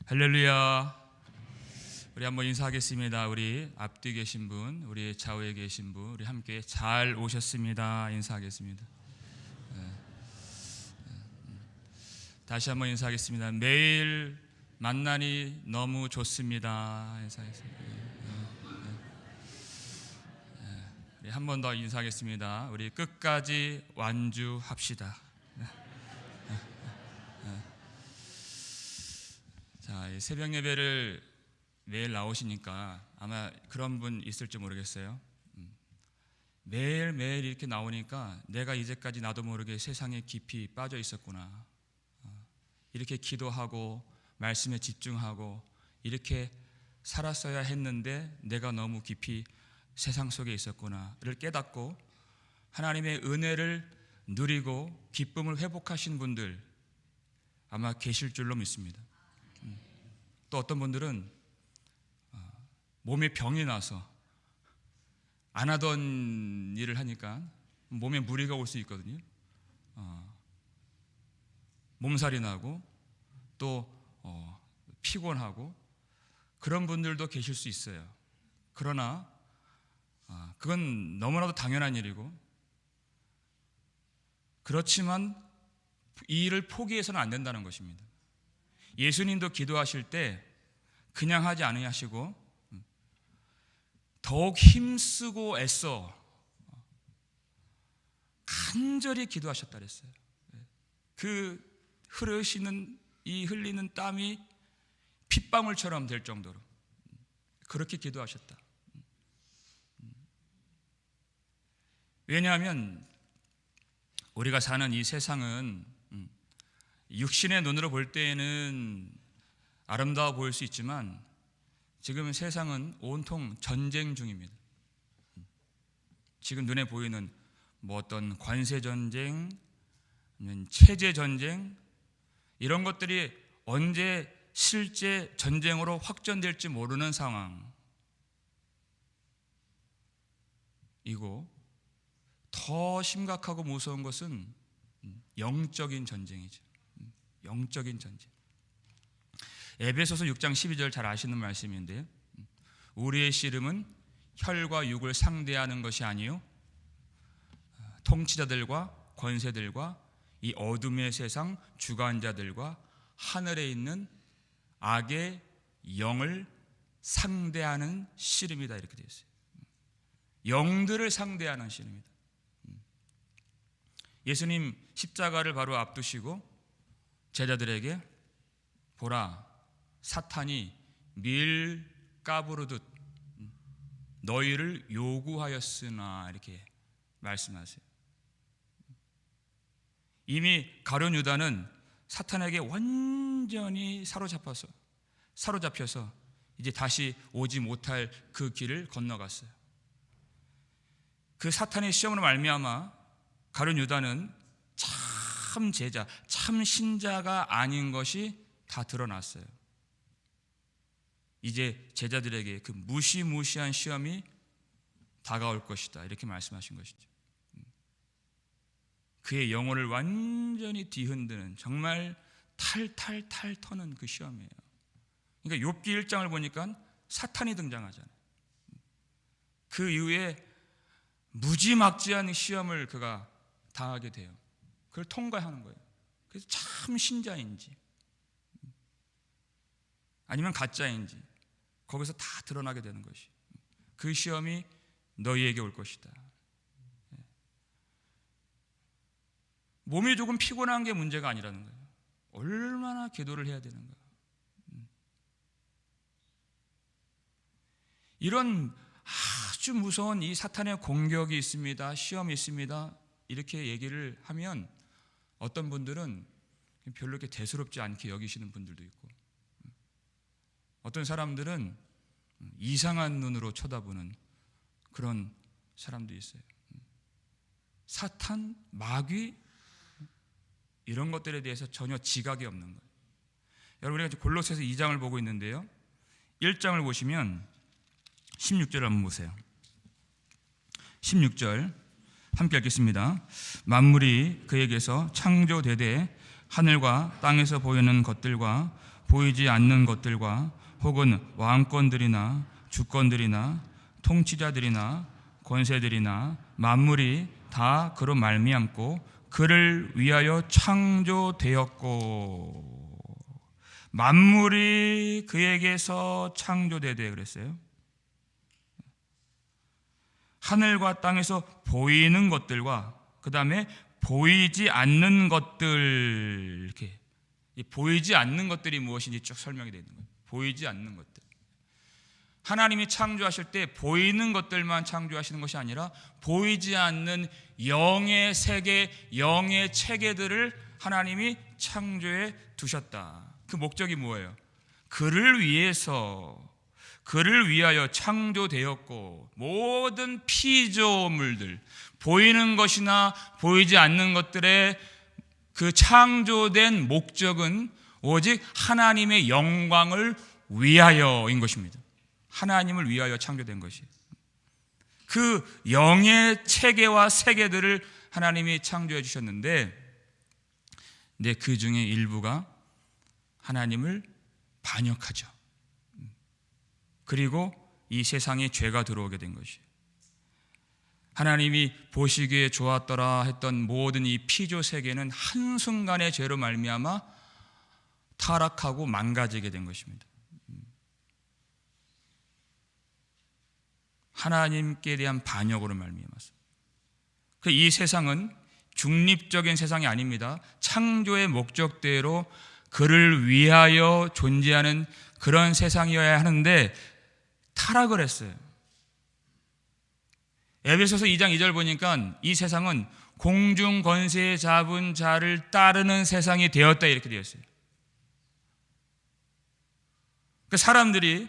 할렐루야. 우리 한번 인사하겠습니다. 우리 앞뒤 계신 분, 우리 좌우에 계신 분, 우리 함께 잘 오셨습니다. 인사하겠습니다. 다시 한번 인사하겠습니다. 매일 만나니 너무 좋습니다. 인사하겠습니다. 우리 한 번 더 인사하겠습니다. 우리 끝까지 완주합시다. 자, 새벽 예배를 매일 나오시니까 아마 그런 분 있을지 모르겠어요. 매일매일 이렇게 나오니까 내가 이제까지 나도 모르게 세상에 깊이 빠져 있었구나. 이렇게 기도하고 말씀에 집중하고 이렇게 살았어야 했는데 내가 너무 깊이 세상 속에 있었구나를 깨닫고 하나님의 은혜를 누리고 기쁨을 회복하신 분들 아마 계실 줄로 믿습니다. 또 어떤 분들은 몸에 병이 나서 안 하던 일을 하니까 몸에 무리가 올 수 있거든요. 몸살이 나고 또 피곤하고 그런 분들도 계실 수 있어요. 그러나 그건 너무나도 당연한 일이고 그렇지만 이 일을 포기해서는 안 된다는 것입니다. 예수님도 기도하실 때 그냥 하지 않으시고 더욱 힘쓰고 애써 간절히 기도하셨다 그랬어요. 그 흘리는 땀이 핏방울처럼 될 정도로 그렇게 기도하셨다. 왜냐하면 우리가 사는 이 세상은 육신의 눈으로 볼 때에는 아름다워 보일 수 있지만 지금 세상은 온통 전쟁 중입니다. 지금 눈에 보이는 어떤 관세 전쟁, 체제 전쟁 이런 것들이 언제 실제 전쟁으로 확전될지 모르는 상황이고 더 심각하고 무서운 것은 영적인 전쟁이죠. 영적인 전쟁. 에베소서 6장 12절 잘 아시는 말씀인데요. 우리의 씨름은 혈과 육을 상대하는 것이 아니요 통치자들과 권세들과 이 어둠의 세상 주관자들과 하늘에 있는 악의 영을 상대하는 씨름이다 이렇게 되어 있어요. 영들을 상대하는 씨름이다. 예수님 십자가를 바로 앞두시고 제자들에게 보라 사탄이 밀가부르듯 너희를 요구하였으나 이렇게 말씀하세요. 이미 가룟 유다는 사탄에게 완전히 사로잡혀서 이제 다시 오지 못할 그 길을 건너갔어요. 그 사탄의 시험으로 말미암아 가룟 유다는 참 제자, 참 신자가 아닌 것이 다 드러났어요. 이제 제자들에게 그 무시무시한 시험이 다가올 것이다 이렇게 말씀하신 것이죠. 그의 영혼을 완전히 뒤흔드는 정말 탈탈탈 터는 그 시험이에요. 그러니까 욥기 1장을 보니까 사탄이 등장하잖아요. 그 이후에 무지막지한 시험을 그가 당하게 돼요. 그걸 통과하는 거예요. 그래서 참 신자인지 아니면 가짜인지 거기서 다 드러나게 되는 것이 그 시험이 너희에게 올 것이다. 몸이 조금 피곤한 게 문제가 아니라는 거예요. 얼마나 기도를 해야 되는가. 이런 아주 무서운 이 사탄의 공격이 있습니다. 시험이 있습니다. 이렇게 얘기를 하면 어떤 분들은 별로 이렇게 대수롭지 않게 여기시는 분들도 있고 어떤 사람들은 이상한 눈으로 쳐다보는 그런 사람도 있어요. 사탄, 마귀 이런 것들에 대해서 전혀 지각이 없는 거예요. 여러분 우리가 골로새서 2장을 보고 있는데요. 1장을 보시면 16절 한번 보세요. 16절 함께 읽겠습니다. 만물이 그에게서 창조되되 하늘과 땅에서 보이는 것들과 보이지 않는 것들과 혹은 왕권들이나 주권들이나 통치자들이나 권세들이나 만물이 다 그로 말미암고 그를 위하여 창조되었고, 만물이 그에게서 창조되되 그랬어요. 하늘과 땅에서 보이는 것들과 그 다음에 보이지 않는 것들, 이렇게 보이지 않는 것들이 무엇인지 쭉 설명이 되어 있는 거예요. 보이지 않는 것들. 하나님이 창조하실 때 보이는 것들만 창조하시는 것이 아니라 보이지 않는 영의 세계, 영의 체계들을 하나님이 창조해 두셨다. 그 목적이 뭐예요? 그를 위하여 창조되었고, 모든 피조물들, 보이는 것이나 보이지 않는 것들의 그 창조된 목적은 오직 하나님의 영광을 위하여인 것입니다. 하나님을 위하여 창조된 것이, 그 영의 체계와 세계들을 하나님이 창조해 주셨는데, 근데 그 중에 일부가 하나님을 반역하죠. 그리고 이 세상에 죄가 들어오게 된 것이에요. 하나님이 보시기에 좋았더라 했던 모든 이 피조 세계는 한순간의 죄로 말미암아 타락하고 망가지게 된 것입니다. 하나님께 대한 반역으로 말미암았어요. 이 세상은 중립적인 세상이 아닙니다. 창조의 목적대로 그를 위하여 존재하는 그런 세상이어야 하는데 타락을 했어요. 에베소서 2장 2절 보니까 이 세상은 공중 권세 잡은 자를 따르는 세상이 되었다, 이렇게 되어 있어요. 그 사람들이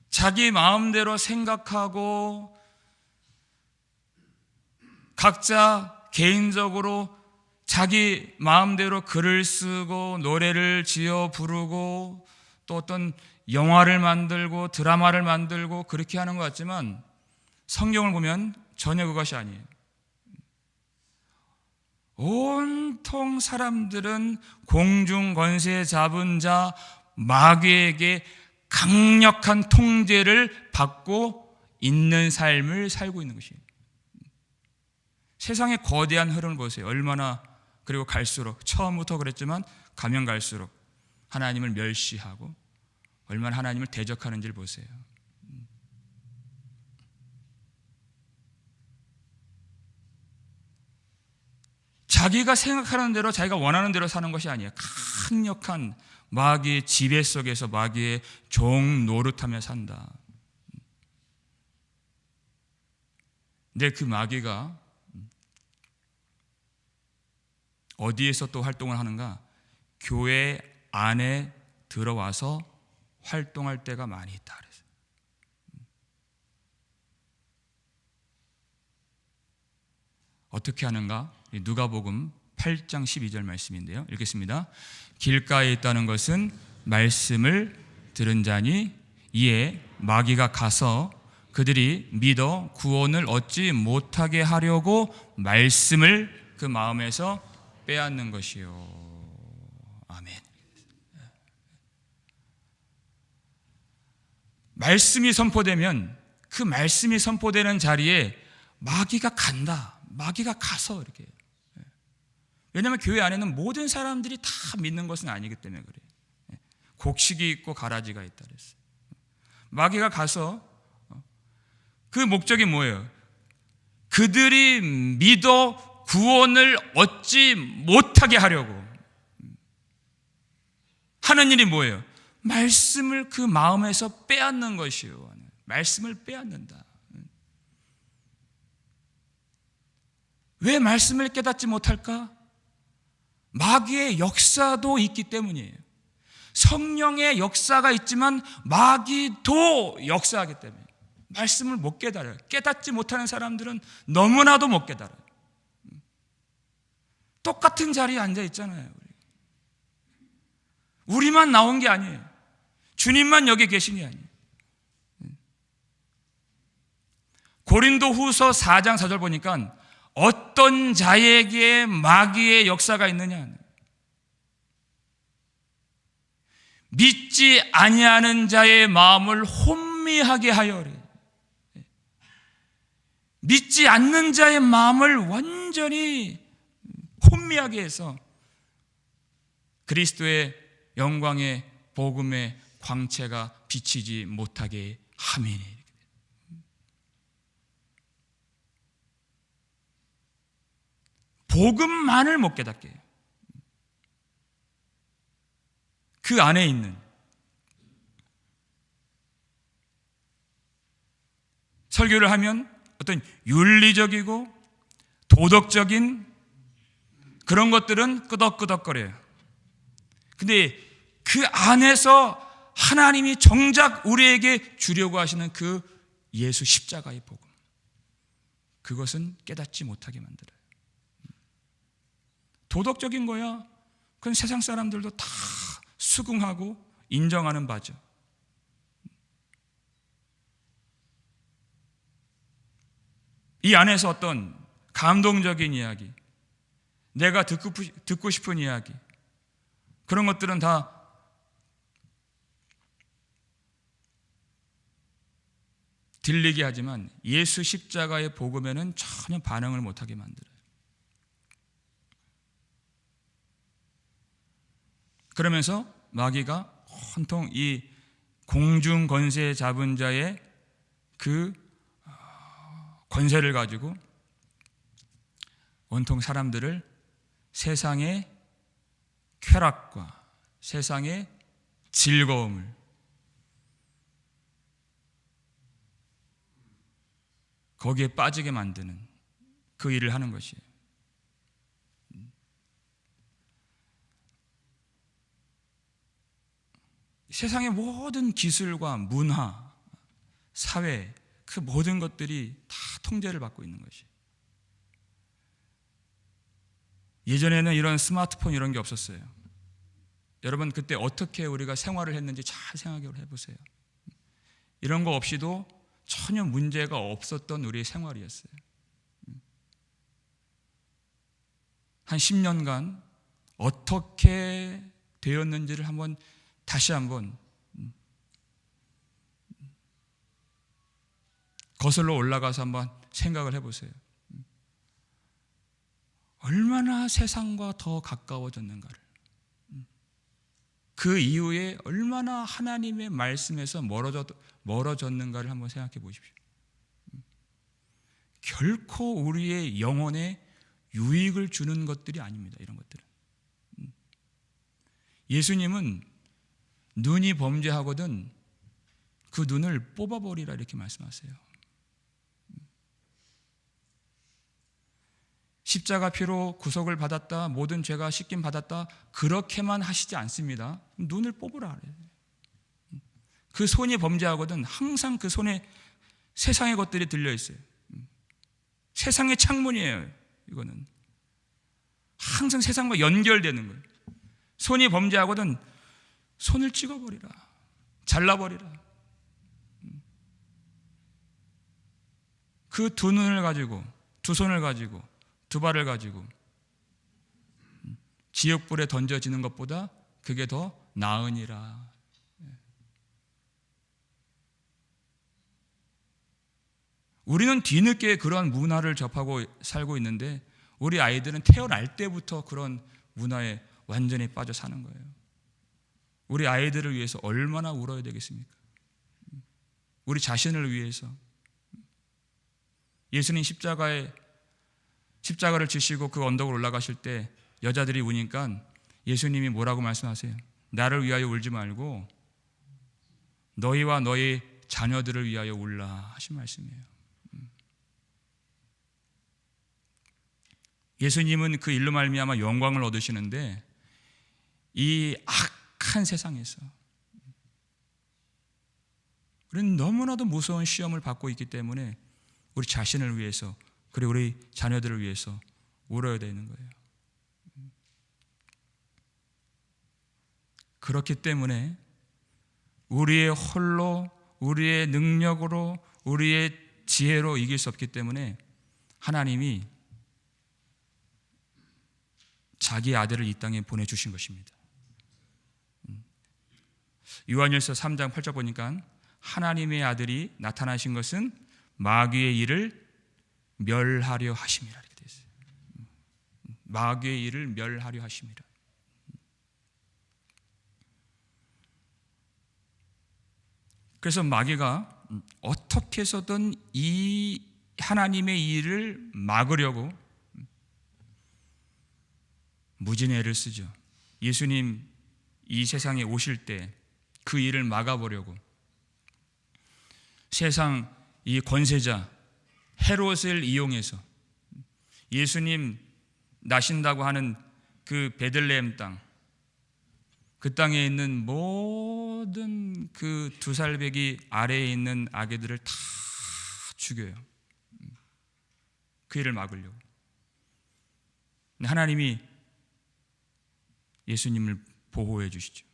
자기 마음대로 생각하고 각자 개인적으로 자기 마음대로 글을 쓰고 노래를 지어 부르고 또 어떤 영화를 만들고 드라마를 만들고 그렇게 하는 것 같지만 성경을 보면 전혀 그것이 아니에요. 온통 사람들은 공중 권세 잡은 자 마귀에게 강력한 통제를 받고 있는 삶을 살고 있는 것이에요. 세상의 거대한 흐름을 보세요. 얼마나, 그리고 갈수록, 처음부터 그랬지만 가면 갈수록 하나님을 멸시하고 얼마나 하나님을 대적하는지를 보세요. 자기가 생각하는 대로, 자기가 원하는 대로 사는 것이 아니에요. 강력한 마귀의 지배 속에서 마귀의 종 노릇하며 산다. 근데 그 마귀가 어디에서 또 활동을 하는가? 교회 안에 들어와서 활동할 때가 많이 있다 그랬어요. 어떻게 하는가? 누가복음 8장 12절 말씀인데요. 읽겠습니다. 길가에 있다는 것은 말씀을 들은 자니 이에 마귀가 가서 그들이 믿어 구원을 얻지 못하게 하려고 말씀을 그 마음에서 빼앗는 것이요. 아멘. 말씀이 선포되면 그 말씀이 선포되는 자리에 마귀가 간다. 마귀가 가서 이렇게. 왜냐하면 교회 안에는 모든 사람들이 다 믿는 것은 아니기 때문에 그래요. 곡식이 있고 가라지가 있다 그랬어요. 마귀가 가서 그 목적이 뭐예요? 그들이 믿어 구원을 얻지 못하게 하려고 하는 일이 뭐예요? 말씀을 그 마음에서 빼앗는 것이요. 말씀을 빼앗는다. 왜 말씀을 깨닫지 못할까? 마귀의 역사도 있기 때문이에요. 성령의 역사가 있지만 마귀도 역사하기 때문에 말씀을 못 깨달아요. 깨닫지 못하는 사람들은 너무나도 못 깨달아요. 똑같은 자리에 앉아 있잖아요. 우리만 나온 게 아니에요. 주님만 여기 계신 게 아니에요. 고린도 후서 4장 4절 보니까 어떤 자에게 마귀의 역사가 있느냐? 믿지 아니하는 자의 마음을 혼미하게 하여래. 믿지 않는 자의 마음을 완전히 혼미하게 해서 그리스도의 영광의 복음의 광채가 비치지 못하게 함이니. 복음만을 못 깨닫게 해요. 그 안에 있는 설교를 하면 어떤 윤리적이고 도덕적인 그런 것들은 끄덕끄덕거려요. 근데 그 안에서 하나님이 정작 우리에게 주려고 하시는 그 예수 십자가의 복음, 그것은 깨닫지 못하게 만들어요. 도덕적인 거야. 그건 세상 사람들도 다 수긍하고 인정하는 바죠. 이 안에서 어떤 감동적인 이야기, 내가 듣고 싶은 이야기, 그런 것들은 다 들리게 하지만 예수 십자가의 복음에는 전혀 반응을 못하게 만들어요. 그러면서 마귀가 온통 이 공중 권세 잡은 자의 그 권세를 가지고 온통 사람들을 세상의 쾌락과 세상의 즐거움을 거기에 빠지게 만드는 그 일을 하는 것이에요. 세상의 모든 기술과 문화, 사회, 그 모든 것들이 다 통제를 받고 있는 것이에요. 예전에는 이런 스마트폰 이런 게 없었어요. 여러분 그때 어떻게 우리가 생활을 했는지 잘 생각을 해보세요. 이런 거 없이도 전혀 문제가 없었던 우리의 생활이었어요. 한 10년간 어떻게 되었는지를 다시 한번 거슬러 올라가서 한번 생각을 해보세요. 얼마나 세상과 더 가까워졌는가를, 그 이후에 얼마나 하나님의 말씀에서 멀어졌는가를 한번 생각해 보십시오. 결코 우리의 영혼에 유익을 주는 것들이 아닙니다. 이런 것들은. 예수님은 눈이 범죄하거든 그 눈을 뽑아버리라 이렇게 말씀하세요. 십자가 피로 구속을 받았다, 모든 죄가 씻김 받았다, 그렇게만 하시지 않습니다. 눈을 뽑으라 그래요. 그 손이 범죄하거든 항상 그 손에 세상의 것들이 들려있어요. 세상의 창문이에요. 이거는 항상 세상과 연결되는 거예요. 손이 범죄하거든 손을 찍어버리라, 잘라버리라. 그 두 눈을 가지고, 두 손을 가지고, 두 발을 가지고 지옥불에 던져지는 것보다 그게 더 나으니라. 우리는 뒤늦게 그런 문화를 접하고 살고 있는데 우리 아이들은 태어날 때부터 그런 문화에 완전히 빠져 사는 거예요. 우리 아이들을 위해서 얼마나 울어야 되겠습니까? 우리 자신을 위해서. 예수님 십자가를 지시고 그 언덕을 올라가실 때 여자들이 우니까 예수님이 뭐라고 말씀하세요? 나를 위하여 울지 말고 너희와 너희 자녀들을 위하여 울라 하신 말씀이에요. 예수님은 그 일로 말미암아 영광을 얻으시는데 이 악한 세상에서 우리는 너무나도 무서운 시험을 받고 있기 때문에 우리 자신을 위해서 그리고 우리 자녀들을 위해서 울어야 되는 거예요. 그렇기 때문에 우리의 홀로, 우리의 능력으로, 우리의 지혜로 이길 수 없기 때문에 하나님이 자기 아들을 이 땅에 보내주신 것입니다. 요한일서 3장 8절 보니까 하나님의 아들이 나타나신 것은 마귀의 일을 멸하려 하심이라 이렇게 되어 있어요. 마귀의 일을 멸하려 하심이라. 그래서 마귀가 어떻게 해서든 이 하나님의 일을 막으려고 무진 애를 쓰죠. 예수님 이 세상에 오실 때 그 일을 막아보려고 세상 이 권세자 헤롯을 이용해서 예수님 나신다고 하는 그 베들레헴 땅, 그 땅에 있는 모든 그 2살배기 아래에 있는 아기들을 다 죽여요. 그 일을 막으려고. 하나님이 예수님을 보호해 주시죠.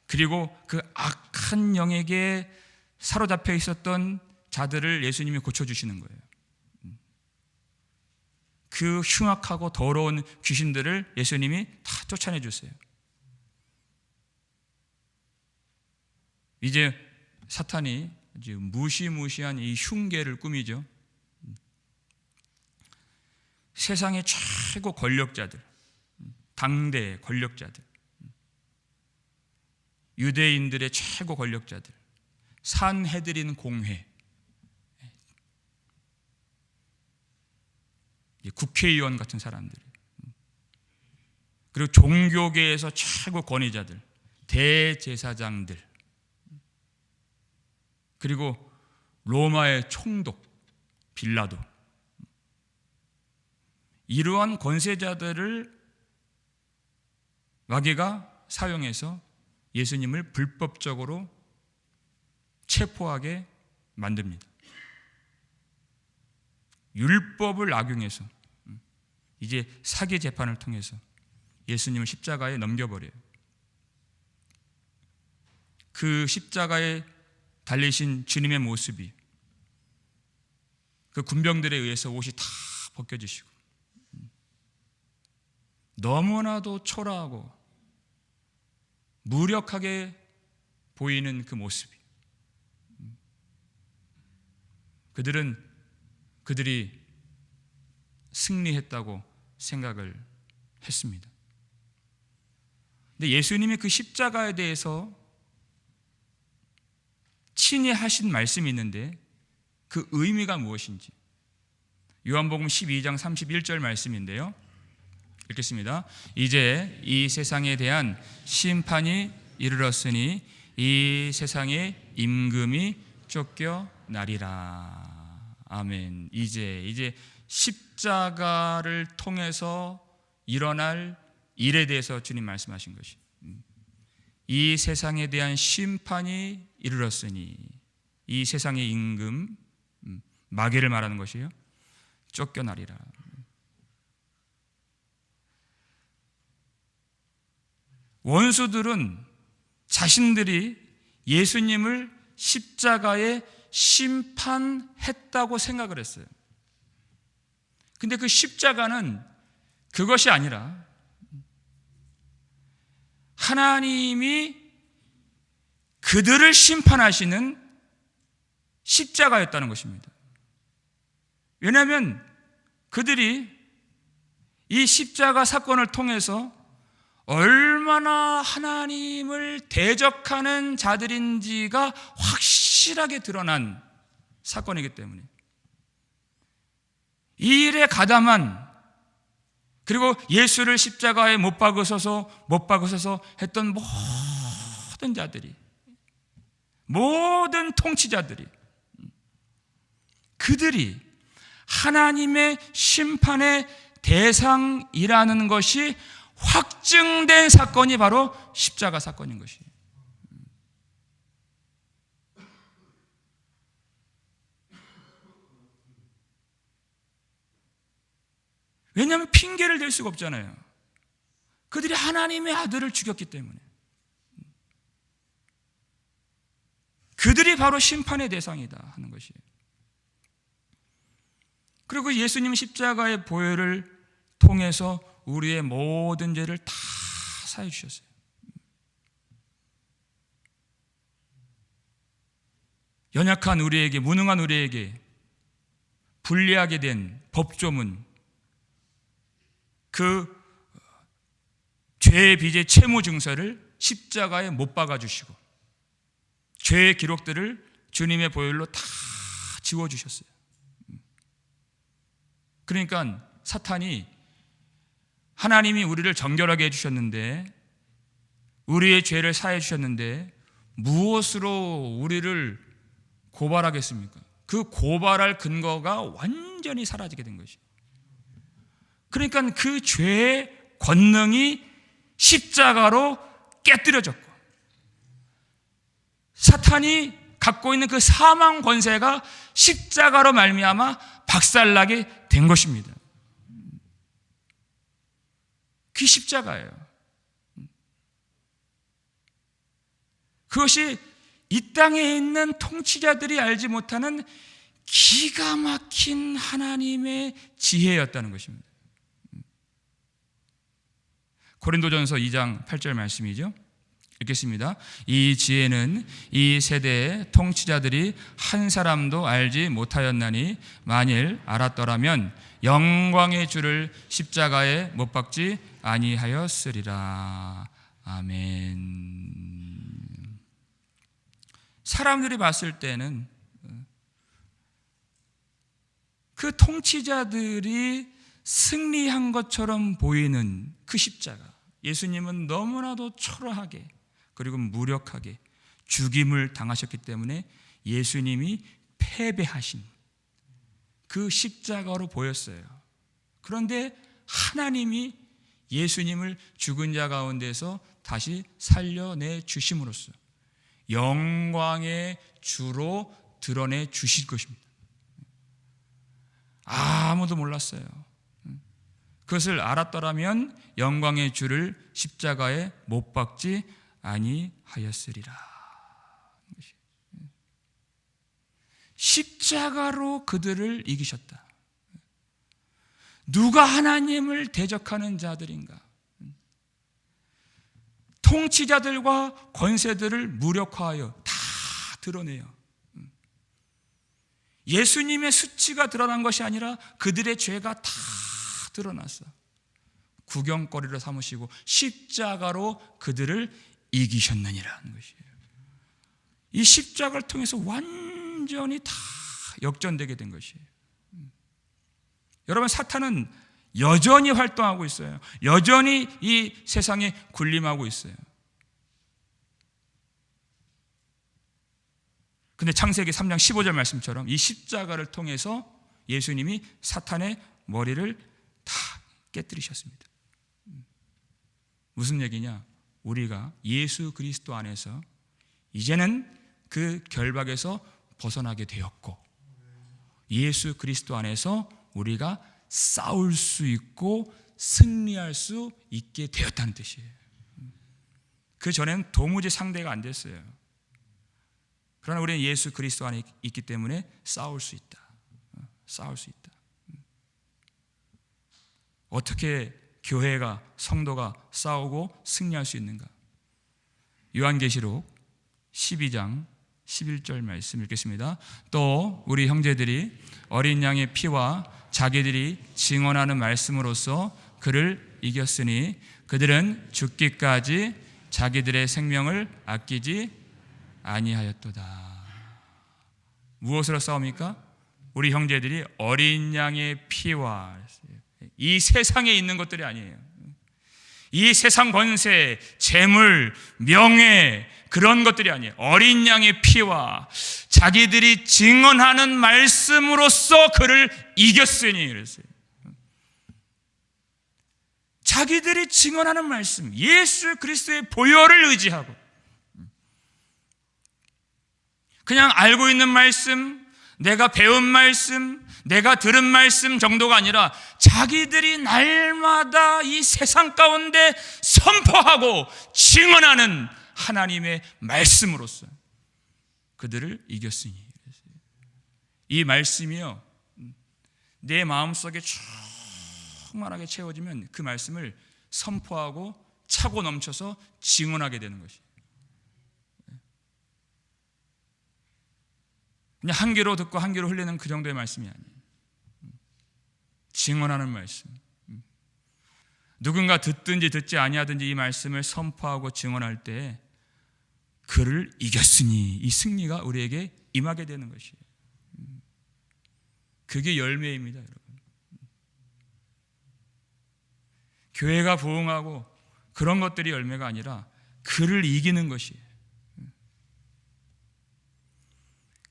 그리고 그 악한 영에게 사로잡혀 있었던 자들을 예수님이 고쳐주시는 거예요. 그 흉악하고 더러운 귀신들을 예수님이 다 쫓아내 주세요. 이제 사탄이 무시무시한 이 흉계를 꾸미죠. 세상의 최고 권력자들, 당대 권력자들, 유대인들의 최고 권력자들, 산헤드린 공회, 국회의원 같은 사람들, 그리고 종교계에서 최고 권위자들, 대제사장들, 그리고 로마의 총독 빌라도, 이러한 권세자들을 마귀가 사용해서 예수님을 불법적으로 체포하게 만듭니다. 율법을 악용해서 이제 사기 재판을 통해서 예수님을 십자가에 넘겨버려요. 그 십자가에 달리신 주님의 모습이 그 군병들에 의해서 옷이 다 벗겨지시고 너무나도 초라하고 무력하게 보이는 그 모습이, 그들이 승리했다고 생각을 했습니다. 근데 예수님이 그 십자가에 대해서 친히 하신 말씀이 있는데 그 의미가 무엇인지 요한복음 12장 31절 말씀인데요. 읽겠습니다. 이제 이 세상에 대한 심판이 이르렀으니 이 세상의 임금이 쫓겨나리라. 아멘. 이제 십자가를 통해서 일어날 일에 대해서 주님 말씀하신 것이, 이 세상에 대한 심판이 이르렀으니 이 세상의 임금, 마귀를 말하는 것이에요. 쫓겨나리라. 원수들은 자신들이 예수님을 십자가에 심판했다고 생각을 했어요. 근데 그 십자가는 그것이 아니라 하나님이 그들을 심판하시는 십자가였다는 것입니다. 왜냐하면 그들이 이 십자가 사건을 통해서 얼마나 하나님을 대적하는 자들인지가 확실하게 드러난 사건이기 때문에 이 일에 가담한, 그리고 예수를 십자가에 못 박으셔서 했던 모든 자들이, 모든 통치자들이, 그들이 하나님의 심판의 대상이라는 것이 확증된 사건이 바로 십자가 사건인 것이에요. 왜냐하면 핑계를 댈 수가 없잖아요. 그들이 하나님의 아들을 죽였기 때문에. 그들이 바로 심판의 대상이다 하는 것이에요. 그리고 예수님 십자가의 보혈을 통해서 우리의 모든 죄를 다 사해 주셨어요. 연약한 우리에게, 무능한 우리에게 불리하게 된 법조문, 그 죄의 빚의 채무 증서를 십자가에 못 박아 주시고 죄의 기록들을 주님의 보혈로 다 지워 주셨어요. 그러니까 사탄이, 하나님이 우리를 정결하게 해 주셨는데, 우리의 죄를 사해 주셨는데 무엇으로 우리를 고발하겠습니까? 그 고발할 근거가 완전히 사라지게 된 것이에요. 그러니까 그 죄의 권능이 십자가로 깨뜨려졌고, 사탄이 갖고 있는 그 사망 권세가 십자가로 말미암아 박살나게 된 것입니다. 그게 십자가예요. 그것이 이 땅에 있는 통치자들이 알지 못하는 기가 막힌 하나님의 지혜였다는 것입니다. 고린도전서 2장 8절 말씀이죠. 읽겠습니다. 이 지혜는 이 세대의 통치자들이 한 사람도 알지 못하였나니 만일 알았더라면 영광의 주를 십자가에 못 박지 아니하였으리라. 아멘. 사람들이 봤을 때는 그 통치자들이 승리한 것처럼 보이는 그 십자가, 예수님은 너무나도 초라하게 그리고 무력하게 죽임을 당하셨기 때문에 예수님이 패배하신 그 십자가로 보였어요. 그런데 하나님이 예수님을 죽은 자 가운데서 다시 살려내 주심으로써 영광의 주로 드러내 주실 것입니다. 아무도 몰랐어요. 그것을 알았더라면 영광의 주를 십자가에 못 박지 아니하였으리라. 십자가로 그들을 이기셨다. 누가 하나님을 대적하는 자들인가? 통치자들과 권세들을 무력화하여 다 드러내요. 예수님의 수치가 드러난 것이 아니라 그들의 죄가 다 드러났어. 구경거리로 삼으시고 십자가로 그들을 이기셨느니라는 것이에요. 이 십자가를 통해서 완전히 다 역전되게 된 것이에요. 여러분, 사탄은 여전히 활동하고 있어요. 여전히 이 세상에 군림하고 있어요. 근데 창세기 3장 15절 말씀처럼 이 십자가를 통해서 예수님이 사탄의 머리를 다 깨뜨리셨습니다. 무슨 얘기냐? 우리가 예수 그리스도 안에서 이제는 그 결박에서 벗어나게 되었고, 예수 그리스도 안에서 우리가 싸울 수 있고 승리할 수 있게 되었다는 뜻이에요. 그 전에는 도무지 상대가 안 됐어요. 그러나 우리는 예수 그리스도 안에 있기 때문에 싸울 수 있다. 싸울 수 있다. 어떻게 교회가, 성도가 싸우고 승리할 수 있는가? 요한계시록 12장 11절 말씀 읽겠습니다. 또 우리 형제들이 어린 양의 피와 자기들이 증언하는 말씀으로써 그를 이겼으니 그들은 죽기까지 자기들의 생명을 아끼지 아니하였도다. 무엇으로 싸웁니까? 우리 형제들이 어린 양의 피와, 이 세상에 있는 것들이 아니에요. 이 세상 권세, 재물, 명예, 그런 것들이 아니에요. 어린 양의 피와 자기들이 증언하는 말씀으로써 그를 이겼으니 그랬어요. 자기들이 증언하는 말씀, 예수 그리스도의 보혈을 의지하고, 그냥 알고 있는 말씀, 내가 배운 말씀, 내가 들은 말씀 정도가 아니라 자기들이 날마다 이 세상 가운데 선포하고 증언하는 하나님의 말씀으로서 그들을 이겼으니. 이 말씀이요, 내 마음속에 충만하게 채워지면 그 말씀을 선포하고 차고 넘쳐서 증언하게 되는 것이. 그냥 한 귀로 듣고 한 귀로 흘리는 그 정도의 말씀이 아니에요. 증언하는 말씀. 누군가 듣든지 듣지 아니하든지 이 말씀을 선포하고 증언할 때 그를 이겼으니 이 승리가 우리에게 임하게 되는 것이에요. 그게 열매입니다, 여러분. 교회가 부흥하고 그런 것들이 열매가 아니라 그를 이기는 것이에요.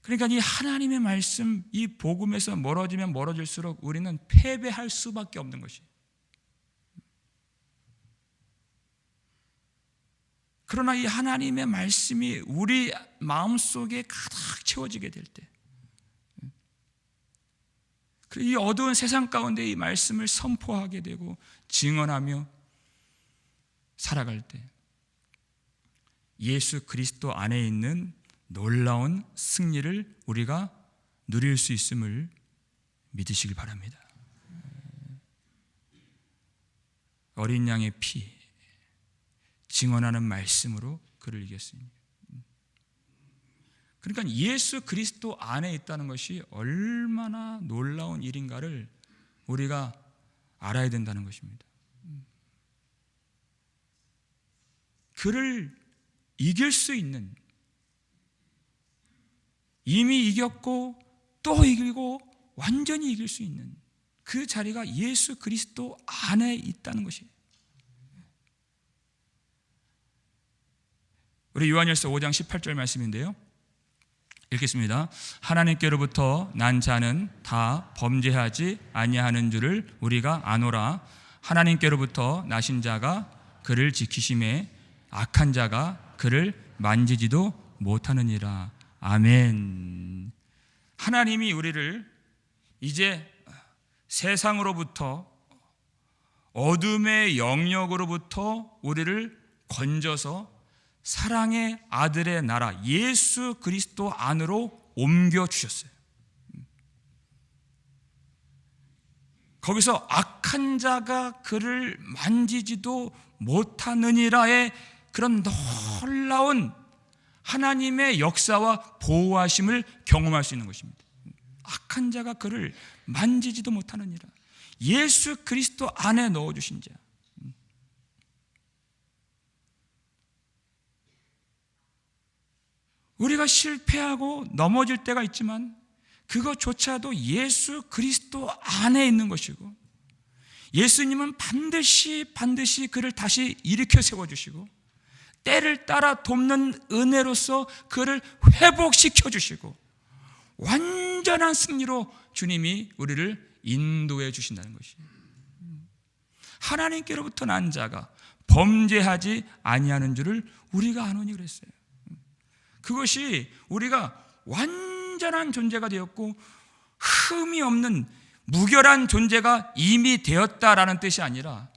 그러니까 이 하나님의 말씀, 이 복음에서 멀어지면 멀어질수록 우리는 패배할 수밖에 없는 것이에요. 그러나 이 하나님의 말씀이 우리 마음속에 가득 채워지게 될 때, 이 어두운 세상 가운데 이 말씀을 선포하게 되고 증언하며 살아갈 때 예수 그리스도 안에 있는 놀라운 승리를 우리가 누릴 수 있음을 믿으시길 바랍니다. 어린 양의 피, 증언하는 말씀으로 그를 이겼습니다. 그러니까 예수 그리스도 안에 있다는 것이 얼마나 놀라운 일인가를 우리가 알아야 된다는 것입니다. 그를 이길 수 있는, 이미 이겼고 또 이기고 완전히 이길 수 있는 그 자리가 예수 그리스도 안에 있다는 것이에요. 우리 요한일서 5장 18절 말씀인데요, 읽겠습니다. 하나님께로부터 난 자는 다 범죄하지 아니하는 줄을 우리가 아노라. 하나님께로부터 나신 자가 그를 지키심에 악한 자가 그를 만지지도 못하느니라. 아멘. 하나님이 우리를 이제 세상으로부터, 어둠의 영역으로부터 우리를 건져서 사랑의 아들의 나라 예수 그리스도 안으로 옮겨주셨어요. 거기서 악한 자가 그를 만지지도 못하느니라의 그런 놀라운 하나님의 역사와 보호하심을 경험할 수 있는 것입니다. 악한 자가 그를 만지지도 못하느니라. 예수 그리스도 안에 넣어주신 자. 우리가 실패하고 넘어질 때가 있지만 그것조차도 예수 그리스도 안에 있는 것이고, 예수님은 반드시 그를 다시 일으켜 세워주시고 때를 따라 돕는 은혜로서 그를 회복시켜 주시고 완전한 승리로 주님이 우리를 인도해 주신다는 것이에요. 하나님께로부터 난 자가 범죄하지 아니하는 줄을 우리가 아노니 그랬어요. 그것이 우리가 완전한 존재가 되었고 흠이 없는 무결한 존재가 이미 되었다라는 뜻이 아니라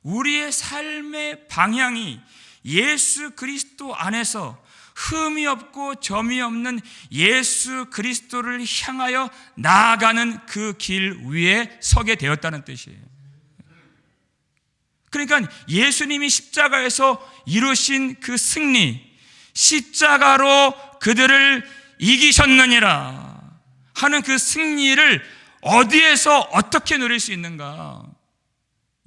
우리의 삶의 방향이 예수 그리스도 안에서 흠이 없고 점이 없는 예수 그리스도를 향하여 나아가는 그 길 위에 서게 되었다는 뜻이에요. 그러니까 예수님이 십자가에서 이루신 그 승리, 십자가로 그들을 이기셨느니라 하는 그 승리를 어디에서 어떻게 누릴 수 있는가?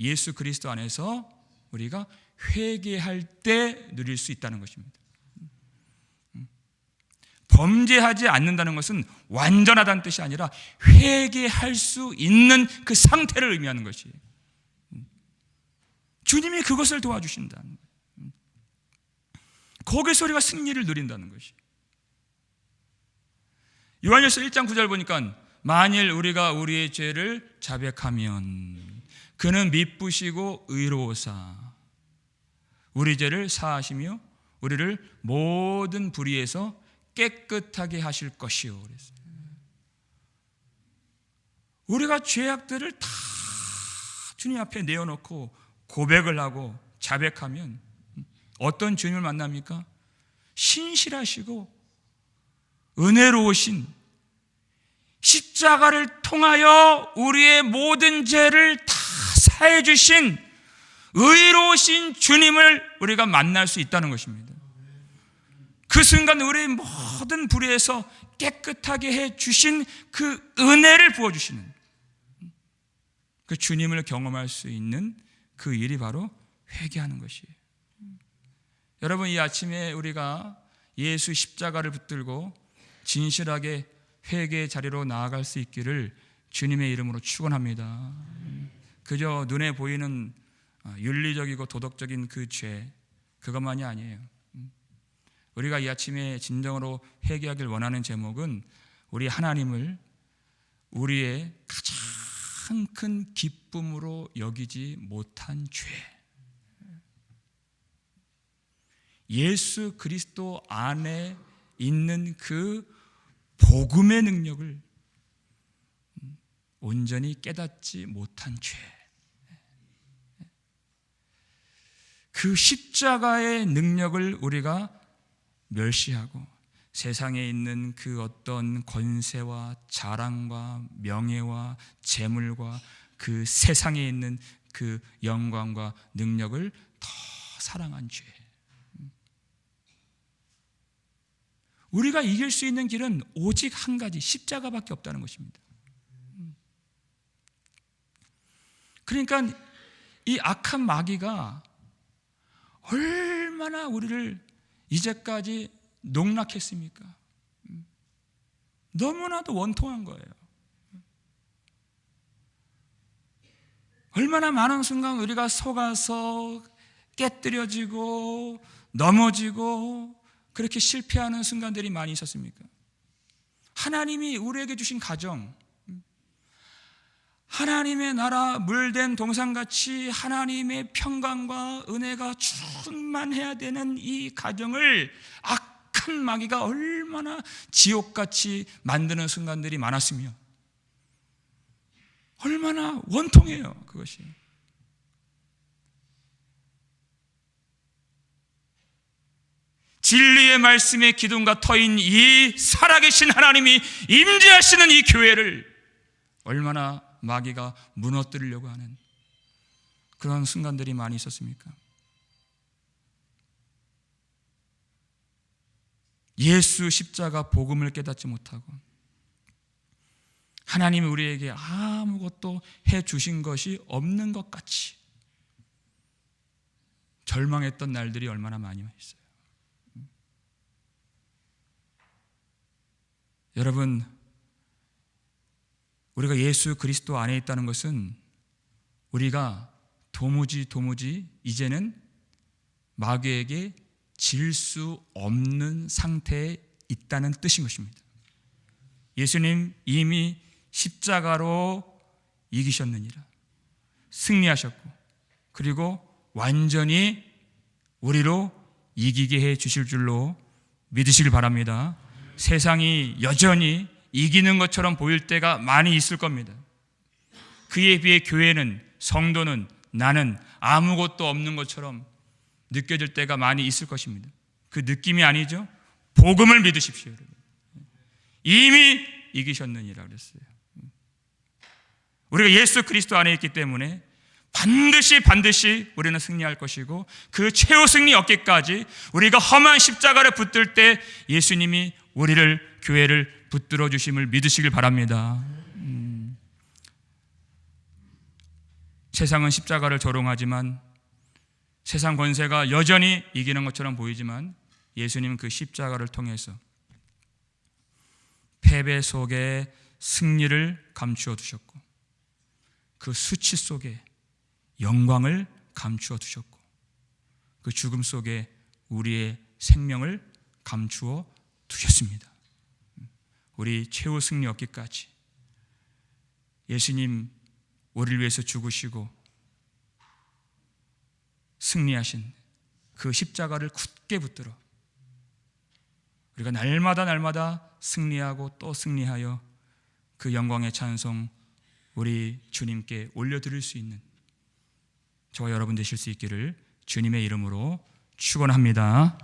예수 그리스도 안에서 우리가 회개할 때 누릴 수 있다는 것입니다. 범죄하지 않는다는 것은 완전하다는 뜻이 아니라 회개할 수 있는 그 상태를 의미하는 것이에요. 주님이 그것을 도와주신다는 거예요. 거기서 우리가 승리를 누린다는 것이. 요한일서 1장 9절 보니까 만일 우리가 우리의 죄를 자백하면 그는 미쁘시고 의로우사 우리 죄를 사하시며 우리를 모든 불의에서 깨끗하게 하실 것이요. 그랬어요. 우리가 죄악들을 다 주님 앞에 내어놓고 고백을 하고 자백하면 어떤 주님을 만납니까? 신실하시고 은혜로우신, 십자가를 통하여 우리의 모든 죄를 다 사해 주신 의로우신 주님을 우리가 만날 수 있다는 것입니다. 그 순간 우리의 모든 불의에서 깨끗하게 해 주신 그 은혜를 부어주시는 그 주님을 경험할 수 있는 그 일이 바로 회개하는 것이에요. 여러분, 이 아침에 우리가 예수 십자가를 붙들고 진실하게 회개의 자리로 나아갈 수 있기를 주님의 이름으로 축원합니다. 그저 눈에 보이는 윤리적이고 도덕적인 그 죄, 그것만이 아니에요. 우리가 이 아침에 진정으로 회개하길 원하는 제목은 우리 하나님을 우리의 가장 큰 기쁨으로 여기지 못한 죄, 예수 그리스도 안에 있는 그 복음의 능력을 온전히 깨닫지 못한 죄, 그 십자가의 능력을 우리가 멸시하고 세상에 있는 그 어떤 권세와 자랑과 명예와 재물과 그 세상에 있는 그 영광과 능력을 더 사랑한 죄. 우리가 이길 수 있는 길은 오직 한 가지, 십자가밖에 없다는 것입니다. 그러니까 이 악한 마귀가 얼마나 우리를 이제까지 농락했습니까? 너무나도 원통한 거예요. 얼마나 많은 순간 우리가 속아서 깨뜨려지고 넘어지고 그렇게 실패하는 순간들이 많이 있었습니까? 하나님이 우리에게 주신 가정, 하나님의 나라 물된 동산같이 하나님의 평강과 은혜가 충만해야 되는 이 가정을 악한 마귀가 얼마나 지옥같이 만드는 순간들이 많았으며 얼마나 원통해요, 그것이. 진리의 말씀의 기둥과 터인 이 살아계신 하나님이 임재하시는 이 교회를 얼마나 마귀가 무너뜨리려고 하는 그런 순간들이 많이 있었습니까? 예수 십자가 복음을 깨닫지 못하고 하나님이 우리에게 아무것도 해주신 것이 없는 것 같이 절망했던 날들이 얼마나 많이 있어요. 여러분, 우리가 예수 그리스도 안에 있다는 것은 우리가 도무지 이제는 마귀에게 질 수 없는 상태에 있다는 뜻인 것입니다. 예수님 이미 십자가로 이기셨느니라, 승리하셨고, 그리고 완전히 우리로 이기게 해 주실 줄로 믿으시길 바랍니다. 세상이 여전히 이기는 것처럼 보일 때가 많이 있을 겁니다. 그에 비해 교회는, 성도는, 나는 아무것도 없는 것처럼 느껴질 때가 많이 있을 것입니다. 그 느낌이 아니죠. 복음을 믿으십시오, 여러분. 이미 이기셨느니라 그랬어요. 우리가 예수 그리스도 안에 있기 때문에 반드시 우리는 승리할 것이고, 그 최후 승리 얻기까지 우리가 험한 십자가를 붙들 때 예수님이 우리를, 교회를 붙들어 주심을 믿으시길 바랍니다. 세상은 십자가를 조롱하지만, 세상 권세가 여전히 이기는 것처럼 보이지만, 예수님은 그 십자가를 통해서 패배 속에 승리를 감추어 두셨고, 그 수치 속에 영광을 감추어 두셨고, 그 죽음 속에 우리의 생명을 감추어 두셨습니다. 우리 최후 승리 얻기까지 예수님 우리를 위해서 죽으시고 승리하신 그 십자가를 굳게 붙들어 우리가 날마다 승리하고 또 승리하여 그 영광의 찬송 우리 주님께 올려드릴 수 있는 저와 여러분 되실 수 있기를 주님의 이름으로 축원합니다.